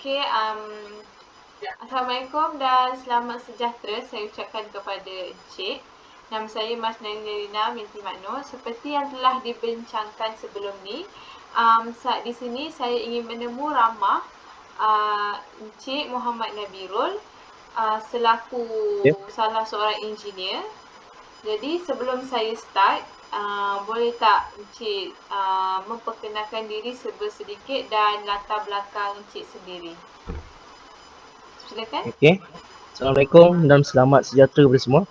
Okay, Assalamualaikum dan selamat sejahtera saya ucapkan kepada Encik. Nama saya Mas Nalina binti Makno. Seperti yang telah dibincangkan sebelum ni, di sini saya ingin menemu ramah Encik Muhammad Nabirul selaku Ya. salah seorang engineer. Jadi sebelum saya start, boleh tak Encik memperkenalkan diri sedikit dan latar belakang Encik sendiri? Silakan. Okey. Assalamualaikum dan selamat sejahtera kepada semua.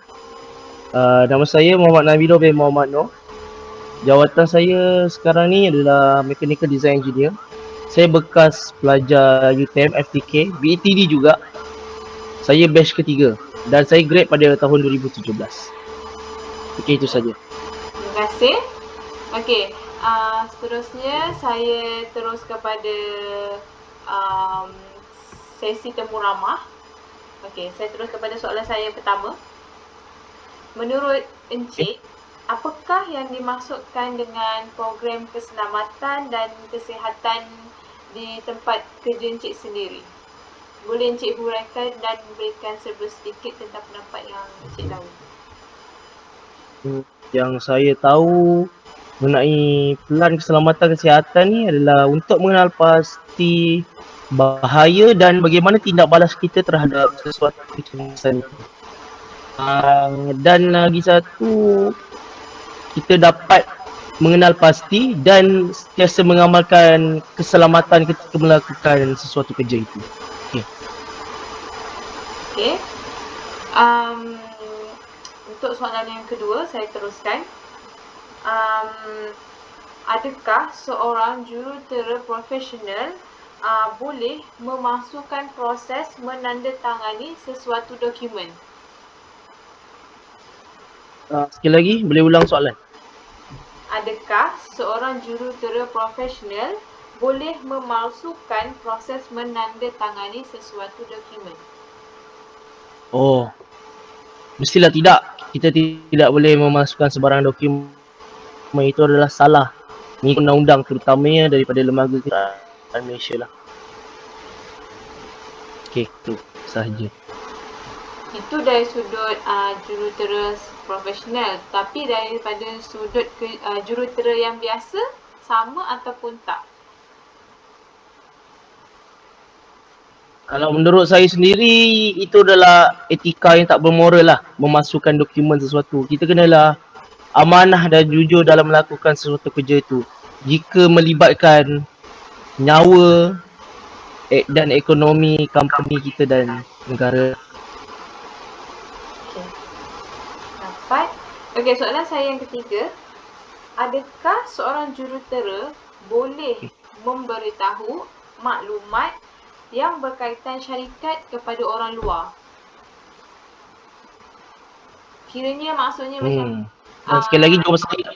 Nama saya Muhammad Nabido bin Muhammad Noor. Jawatan saya sekarang ni adalah Mechanical Design Engineer. Saya bekas pelajar UTM, FTK, BETD juga. Saya batch ketiga dan saya grade pada tahun 2017. Okey, itu saja. Terima kasih. Okey, seterusnya saya terus kepada sesi temu ramah. Okey, saya terus kepada soalan saya pertama. Menurut Encik, apakah yang dimaksudkan dengan program keselamatan dan kesihatan di tempat kerja Encik sendiri? Boleh Encik huraikan dan berikan sedikit tentang pendapat yang Encik tahu? Yang saya tahu mengenai pelan keselamatan kesihatan ni adalah untuk mengenal pasti bahaya dan bagaimana tindak balas kita terhadap sesuatu kecemasan itu. Dan lagi satu, kita dapat mengenal pasti dan sentiasa mengamalkan keselamatan ketika melakukan sesuatu kerja itu. Okey. Untuk soalan yang kedua, saya teruskan. Adakah seorang jurutera profesional boleh memasukkan proses menandatangani sesuatu dokumen? Sekali lagi, boleh ulang soalan? Adakah seorang jurutera profesional boleh memalsukan proses menandatangani sesuatu dokumen? Oh, mestilah tidak. Kita tidak boleh memasukkan sebarang dokumen. Itu adalah salah mengikut undang-undang, terutamanya daripada Lembaga Kerajaan Malaysia lah. Okey, itu sahaja. Itu dari sudut jurutera profesional, tapi daripada sudut jurutera yang biasa, sama ataupun tak? Kalau menurut saya sendiri, itu adalah etika yang tak bermoral lah, memasukkan dokumen sesuatu. Kita kenalah amanah dan jujur dalam melakukan sesuatu kerja itu. Jika melibatkan nyawa dan ekonomi company kita dan negara. Okey. Dapat. Okey, soalan saya yang ketiga. Adakah seorang jurutera boleh memberitahu maklumat yang berkaitan syarikat kepada orang luar? Kiranya maksudnya macam Sekali lagi jawapan saya.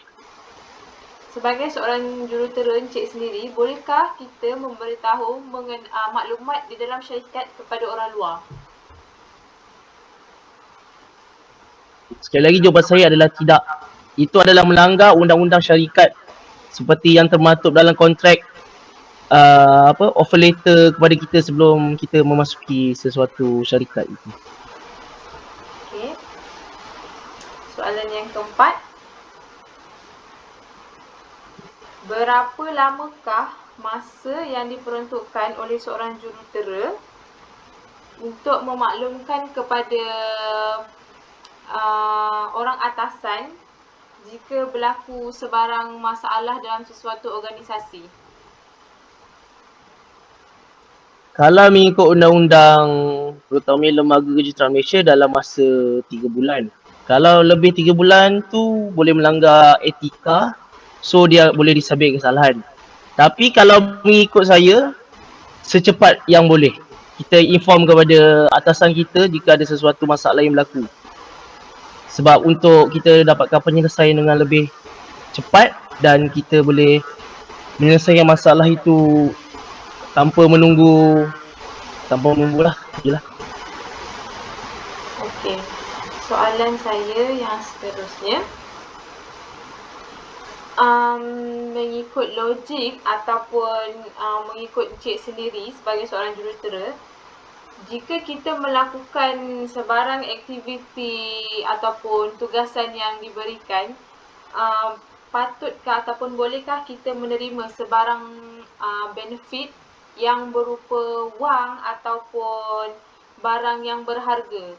sebagai seorang jurutera Encik sendiri, bolehkah kita memberitahu maklumat di dalam syarikat kepada orang luar? Sekali lagi jawapan saya adalah tidak. Itu adalah melanggar undang-undang syarikat seperti yang termaktub dalam kontrak offer letter kepada kita sebelum kita memasuki sesuatu syarikat itu. Okey. Soalan yang keempat. Berapa lamakah masa yang diperuntukkan oleh seorang jurutera untuk memaklumkan kepada orang atasan jika berlaku sebarang masalah dalam sesuatu organisasi? Kalau mengikut undang-undang terutama Lembaga Kejuruteraan Malaysia dalam masa 3 bulan. Kalau lebih 3 bulan tu boleh melanggar etika, so dia boleh disabit kesalahan. Tapi kalau mengikut saya, secepat yang boleh. Kita inform kepada atasan kita jika ada sesuatu masalah yang berlaku. Sebab untuk kita dapatkan penyelesaian dengan lebih cepat dan kita boleh menyelesaikan masalah itu tanpa menunggu lah. Jelah. Okey. Soalan saya yang seterusnya. mengikut logik ataupun mengikut Encik sendiri sebagai seorang jurutera, jika kita melakukan sebarang aktiviti ataupun tugasan yang diberikan, patutkah ataupun bolehkah kita menerima sebarang benefit yang berupa wang ataupun barang yang berharga?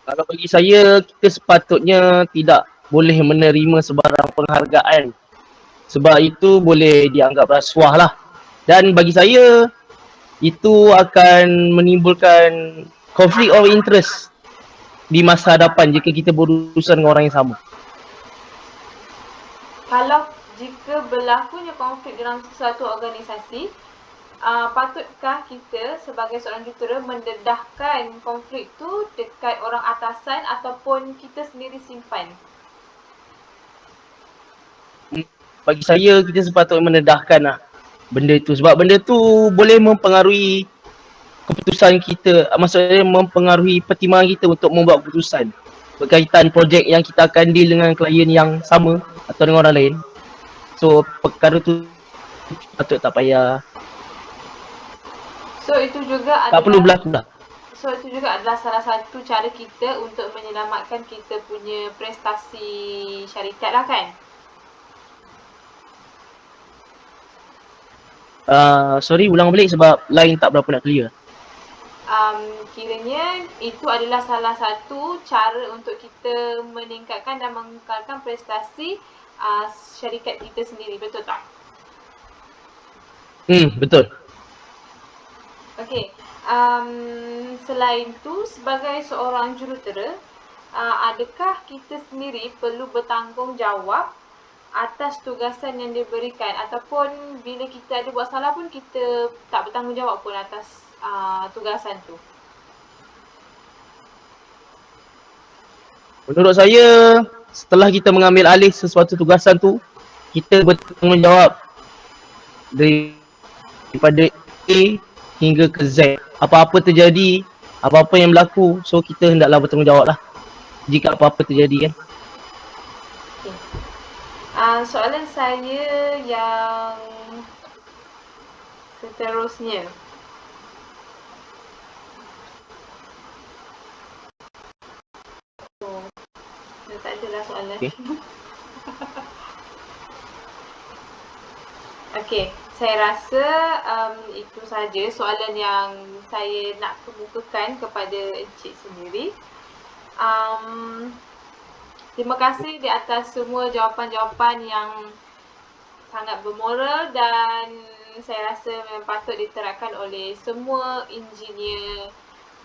Kalau bagi saya, kita sepatutnya tidak boleh menerima sebarang penghargaan. Sebab itu boleh dianggap rasuah lah. Dan bagi saya, itu akan menimbulkan konflik of interest di masa hadapan jika kita berurusan dengan orang yang sama. Kalau jika berlakunya konflik dalam sesuatu organisasi, patutkah kita sebagai seorang jurutera mendedahkan konflik tu dekat orang atasan ataupun kita sendiri simpan? Bagi saya, kita sepatutnya mendedahkan lah benda tu. Sebab benda tu boleh mempengaruhi keputusan kita, maksudnya mempengaruhi pertimbangan kita untuk membuat keputusan berkaitan projek yang kita akan deal dengan klien yang sama atau dengan orang lain. So, perkara tu patut tak payah, So itu juga tak perlu berlaku lah. So itu juga adalah salah satu cara kita untuk menyelamatkan kita punya prestasi syarikat lah kan? Sorry, ulang balik sebab line tak berapa nak clear. Kiranya itu adalah salah satu cara untuk kita meningkatkan dan mengekalkan prestasi syarikat kita sendiri, betul tak? Betul. Okey, selain tu sebagai seorang jurutera, adakah kita sendiri perlu bertanggungjawab atas tugasan yang diberikan ataupun bila kita ada buat salah pun kita tak bertanggungjawab pun atas tugasan tu? Menurut saya, setelah kita mengambil alih sesuatu tugasan tu, kita bertanggungjawab daripada A hingga ke Z. Apa-apa terjadi, apa-apa yang berlaku, so kita hendaklah bertanggungjawab lah jika apa-apa terjadi kan. Soalan saya yang seterusnya. Dah tak ada lah soalan. Okay. Okey, saya rasa itu saja soalan yang saya nak kemukakan kepada Encik sendiri. Terima kasih di atas semua jawapan-jawapan yang sangat bermoral dan saya rasa memang patut diterapkan oleh semua engineer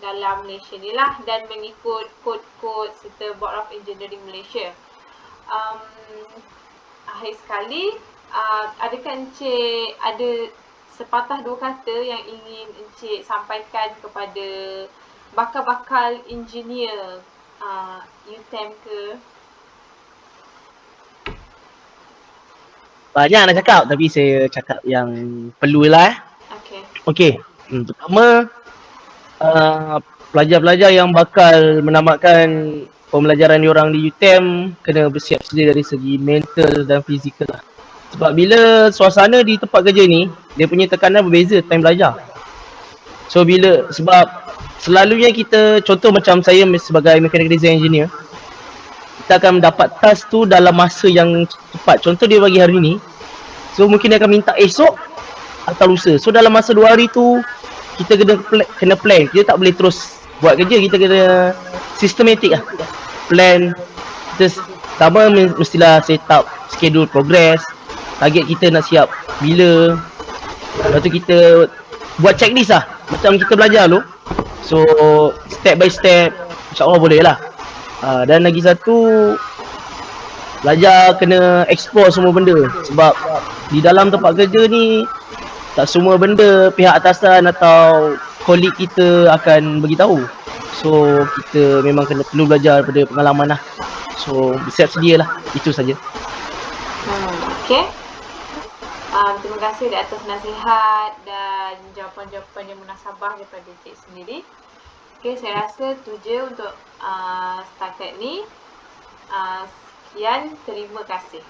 dalam Malaysia ni lah dan mengikut kod-kod serta Board of Engineering Malaysia. Akhir sekali, adakah Encik ada sepatah dua kata yang ingin Encik sampaikan kepada bakal-bakal engineer UTM ke? Banyak nak cakap tapi saya cakap yang perlulah. Okey. Pertama, pelajar-pelajar yang bakal menamatkan pembelajaran diorang di UTM kena bersiap sedia dari segi mental dan fizikal lah. Sebab bila suasana di tempat kerja ni, dia punya tekanan berbeza time belajar. So sebab selalunya kita, contoh macam saya sebagai mechanical design engineer, kita akan mendapat task tu dalam masa yang cepat. Contoh dia bagi hari ni, so mungkin dia akan minta esok atau lusa. So dalam masa 2 hari tu, kita kena plan. Kita tak boleh terus buat kerja, kita kena sistematik lah. Plan, kita pertama mestilah set up schedule progress, target kita nak siap bila. Lepas tu kita buat checklist lah, macam kita belajar dulu. So step by step, insyaAllah boleh lah. Dan lagi satu, belajar kena explore semua benda. Sebab di dalam tempat kerja ni, tak semua benda pihak atasan atau kolik kita akan beritahu. So kita memang perlu belajar daripada pengalaman lah. So bersiap sedia lah, itu saja. Okay. Terima kasih di atas nasihat dan jawapan-jawapan yang munasabah daripada Cik sendiri. Okay, saya rasa tu je untuk setakat ni. Sekian, terima kasih.